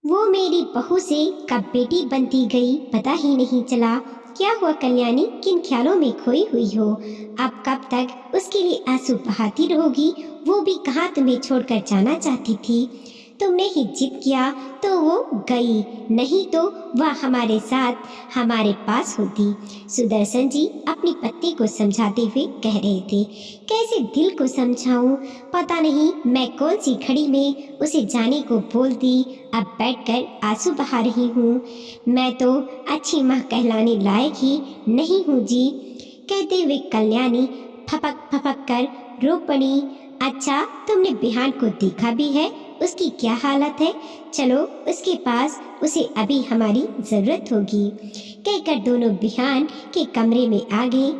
वो मेरी बहू से कब बेटी बनती गई पता ही नहीं चला। क्या हुआ कल्याणी, किन ख्यालों में खोई हुई हो? अब कब तक उसके लिए आंसू बहाती रहोगी? वो भी कहाँ तुम्हें छोड़कर जाना चाहती थी। तुमने ही जिद किया तो वो गई, नहीं तो वह हमारे साथ हमारे पास होती। सुदर्शन जी अपनी पत्नी को समझाते हुए कह रहे थे। कैसे दिल को समझाऊं, पता नहीं मैं कौन सी घड़ी में उसे जाने को बोल दी। अब बैठकर आंसू बहा रही हूँ। मैं तो अच्छी माँ कहलाने लायक ही नहीं हूँ जी। कहते हुए कल्याणी फपक फपक कर रो पड़ी। अच्छा, तुमने बिहान को देखा भी है? उसकी क्या हालत है? चलो उसके पास, उसे अभी हमारी जरूरत होगी। कहकर दोनों बिहान के कमरे में आ गए।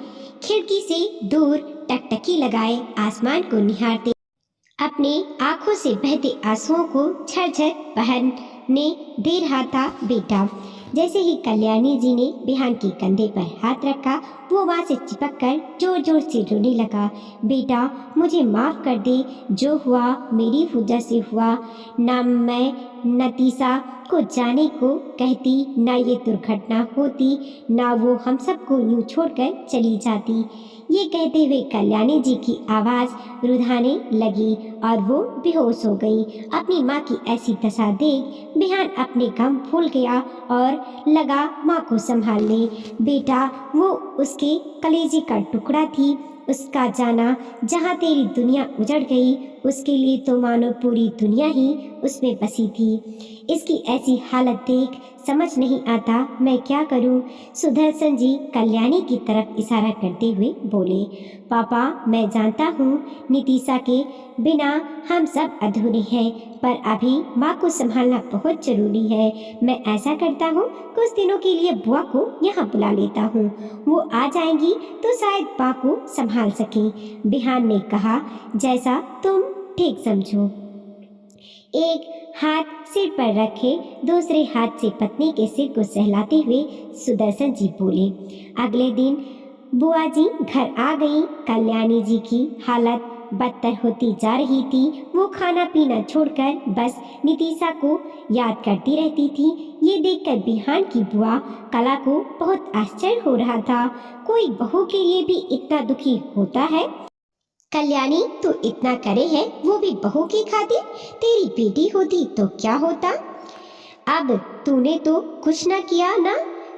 खिड़की से दूर टकटकी लगाए आसमान को निहारते अपने आंखों से बहते आंसुओं को झरझर बहने दे रहा था बेटा। जैसे ही कल्याणी जी ने बिहान के कंधे पर हाथ रखा, वो वहां से चिपक कर जोर जोर से रोने लगा। बेटा, मुझे माफ कर दे, जो हुआ मेरी वजह से हुआ। ना मैं नतीसा को जाने को कहती, ना ये दुर्घटना होती, ना वो हम सबको यूं छोड़कर चली जाती। ये कहते हुए कल्याणी जी की आवाज रुधाने लगी और वो बेहोश हो गई। अपनी माँ की ऐसी दशा देख बिहान अपने गम भूल गया और लगा माँ को संभालने। बेटा, वो उसके कलेजे का टुकड़ा थी। उसका जाना, जहाँ तेरी दुनिया उजड़ गई, उसके लिए तो मानो पूरी दुनिया ही उसमें बसी थी। इसकी ऐसी हालत देख समझ नहीं आता मैं क्या करूं। सुदर्शन जी कल्याणी की तरफ इशारा करते हुए बोले। पापा, मैं जानता हूँ नितीशा के बिना हम सब अधूरे हैं, पर अभी माँ को संभालना बहुत जरूरी है। मैं ऐसा करता हूँ, कुछ दिनों के लिए बुआ को यहाँ बुला लेता हूँ। वो आ जाएंगी तो शायद माँ को संभाल सके। बिहान ने कहा, जैसा तुम ठीक समझो। एक हाथ सिर पर रखे दूसरे हाथ से पत्नी के सिर को सहलाते हुए सुदर्शन जी बोले। अगले दिन बुआ जी घर आ गई। कल्याणी जी की हालत बदतर होती जा रही थी। वो खाना पीना छोड़कर बस नितीशा को याद करती रहती थी। ये देखकर बिहान की बुआ कला को बहुत आश्चर्य हो रहा था। कोई बहू के लिए भी इतना दुखी होता है? कल्याणी, तू इतना करे है, वो भी बहू की खातिर। तेरी बेटी होती तो क्या होता? अब तूने तो कुछ ना किया ना,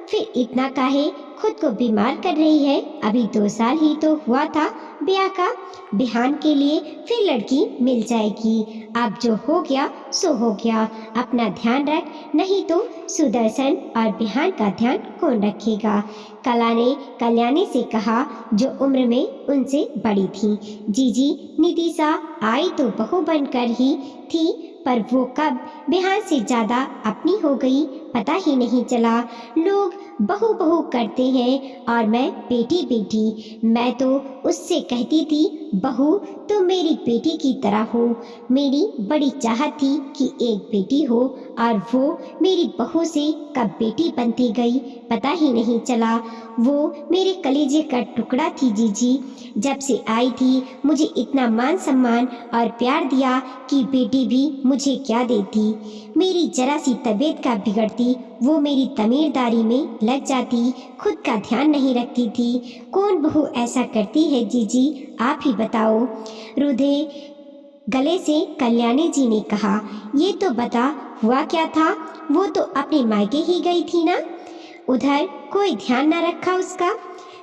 फिर इतना काहे खुद को बीमार कर रही है? अभी 2 साल ही तो हुआ था ब्याह का। बिहान के लिए फिर लड़की मिल जाएगी। अब जो हो गया सो हो गया। अपना ध्यान रख, नहीं तो सुदर्शन और बिहान का ध्यान कौन रखेगा? कला ने कल्याणी से कहा, जो उम्र में उनसे बड़ी थी। जीजी, नितीशा आई तो बहू बनकर ही थी, पर वो कब बिहान से ज्यादा अपनी हो गई पता ही नहीं चला। लोग बहू बहू करते हैं और मैं बेटी बेटी। मैं तो उससे कहती थी, बहू तुम मेरी बेटी की तरह हो। मेरी बड़ी चाहत थी कि एक बेटी हो, और वो मेरी बहू से कब बेटी बनती गई पता ही नहीं चला। वो मेरे कलेजे का टुकड़ा थी जीजी। जब से आई थी मुझे इतना मान सम्मान और प्यार दिया कि बेटी भी मुझे क्या देती। मेरी जरा सी तबीयत का बिगड़ती वो मेरी तमीरदारी में लग जाती, खुद का ध्यान नहीं रखती थी। कौन बहू ऐसा करती है जीजी, आप ही बताओ। रुधे गले से कल्याणी जी ने कहा, ये तो बता हुआ क्या था? वो तो अपने मायके ही गई थी ना, उधर कोई ध्यान न रखा उसका?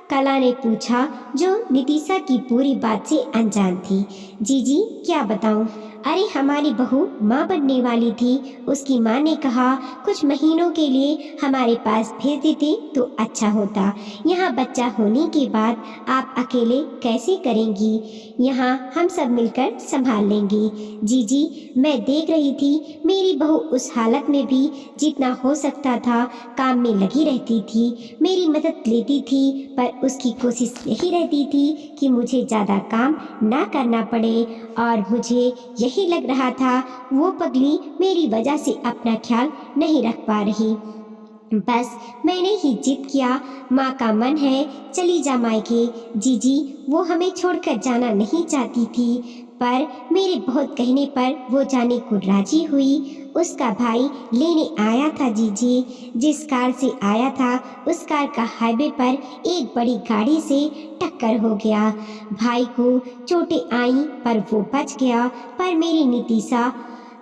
कला ने पूछा, जो नितीशा की पूरी बात से अनजान थी। जीजी क्या बताऊं? अरे हमारी बहू माँ बनने वाली थी। उसकी माँ ने कहा कुछ महीनों के लिए हमारे पास भेज देते तो अच्छा होता। यहाँ बच्चा होने के बाद आप अकेले कैसे करेंगी? यहाँ हम सब मिलकर संभाल लेंगे। जीजी, मैं देख रही थी मेरी बहू उस हालत में भी जितना हो सकता था काम में लगी रहती थी, मेरी मदद लेती थी, पर उसकी कोशिश यही रहती थी कि मुझे ज़्यादा काम ना करना पड़े। और मुझे यही लग रहा था वो पगली मेरी वजह से अपना ख्याल नहीं रख पा रही। बस मैंने ही जिद किया, माँ का मन है चली जा मायके। जीजी, वो हमें छोड़कर जाना नहीं चाहती थी, पर मेरे बहुत कहने पर वो जाने को राजी हुई। उसका भाई लेने आया था जीजी। जिस कार से आया था उस कार का हाईवे पर एक बड़ी गाड़ी से टक्कर हो गया। भाई को चोटें आई पर वो बच गया, पर मेरी नितिशा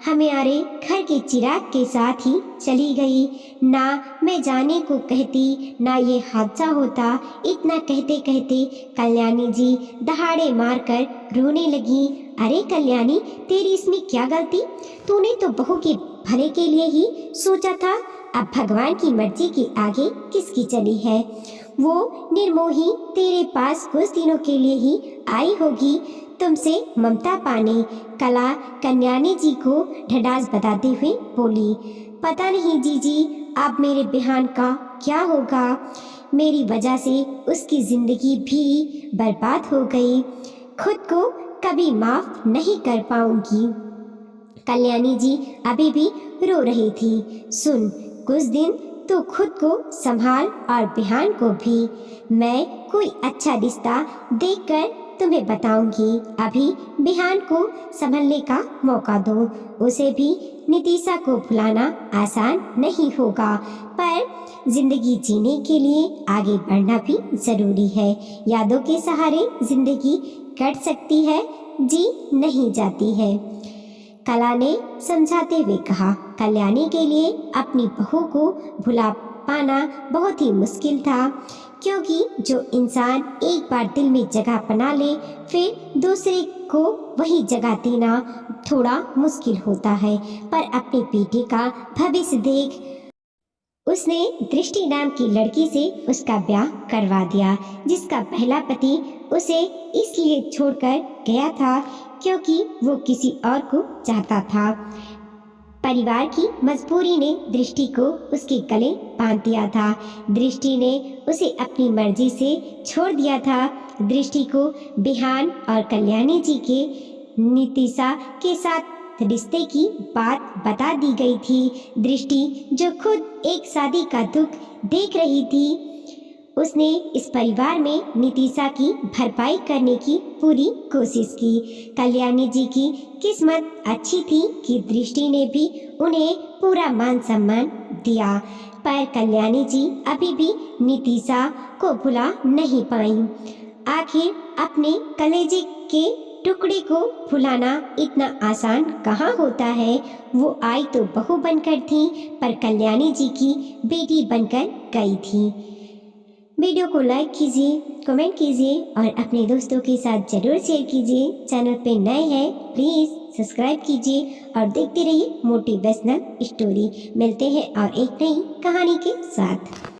हमारे घर के चिराग के साथ ही चली गई। ना मैं जाने को कहती ना ये हादसा होता। इतना कहते कहते कल्याणी जी दहाड़े मारकर रोने लगी। अरे कल्याणी, तेरी इसमें क्या गलती? तूने तो बहू के भले के लिए ही सोचा था। अब भगवान की मर्जी के आगे किसकी चली है? वो निर्मोही तेरे पास कुछ दिनों के लिए ही आई होगी तुमसे ममता पाने। कला कल्याणी जी को ढडास बताते हुए बोली। पता नहीं जीजी अब मेरे बिहान का क्या होगा। मेरी वजह से उसकी जिंदगी भी बर्बाद हो गई। खुद को कभी माफ नहीं कर पाऊंगी। कल्याणी जी अभी भी रो रही थी। सुन, कुछ दिन तो खुद को संभाल और बिहान को भी। मैं कोई अच्छा रिश्ता देखकर तुम्हें बताऊंगी। अभी बिहान को संभलने का मौका दो। उसे भी नितिशा को भुलाना आसान नहीं होगा, पर जिंदगी जीने के लिए आगे बढ़ना भी जरूरी है। यादों के सहारे जिंदगी कट सकती है, जी नहीं जाती है। कला ने समझाते हुए कहा। कल्याणी के लिए अपनी बहू को भुला पाना बहुत ही मुश्किल था, क्योंकि जो इंसान एक बार दिल में जगह बना ले फिर दूसरे को वही जगह देना थोड़ा मुश्किल होता है। पर अपने बेटे का भविष्य देख उसने दृष्टि नाम की लड़की से उसका ब्याह करवा दिया, जिसका पहला पति उसे इसलिए छोड़कर गया था क्योंकि वो किसी और को चाहता था। परिवार की मजबूरी ने दृष्टि को उसके गले बांध दिया था। दृष्टि ने उसे अपनी मर्जी से छोड़ दिया था। दृष्टि को बिहान और कल्याणी जी के नितिशा के साथ रिश्ते की बात बता दी गई थी। दृष्टि जो खुद एक शादी का दुख देख रही थी, उसने इस परिवार में नितिशा की भरपाई करने की पूरी कोशिश की। कल्याणी जी की किस्मत अच्छी थी कि दृष्टि ने भी उन्हें पूरा मान सम्मान दिया, पर कल्याणी जी अभी भी नितिशा को भुला नहीं पाई। आखिर अपने कलेजे के टुकड़े को भुलाना इतना आसान कहाँ होता है। वो आई तो बहू बनकर थी, पर कल्याणी जी की बेटी बनकर गई थी। वीडियो को लाइक कीजिए, कमेंट कीजिए और अपने दोस्तों के साथ जरूर शेयर कीजिए। चैनल पे नए हैं प्लीज़ सब्सक्राइब कीजिए और देखते रहिए मोटिवेशनल स्टोरी। मिलते हैं और एक नई कहानी के साथ।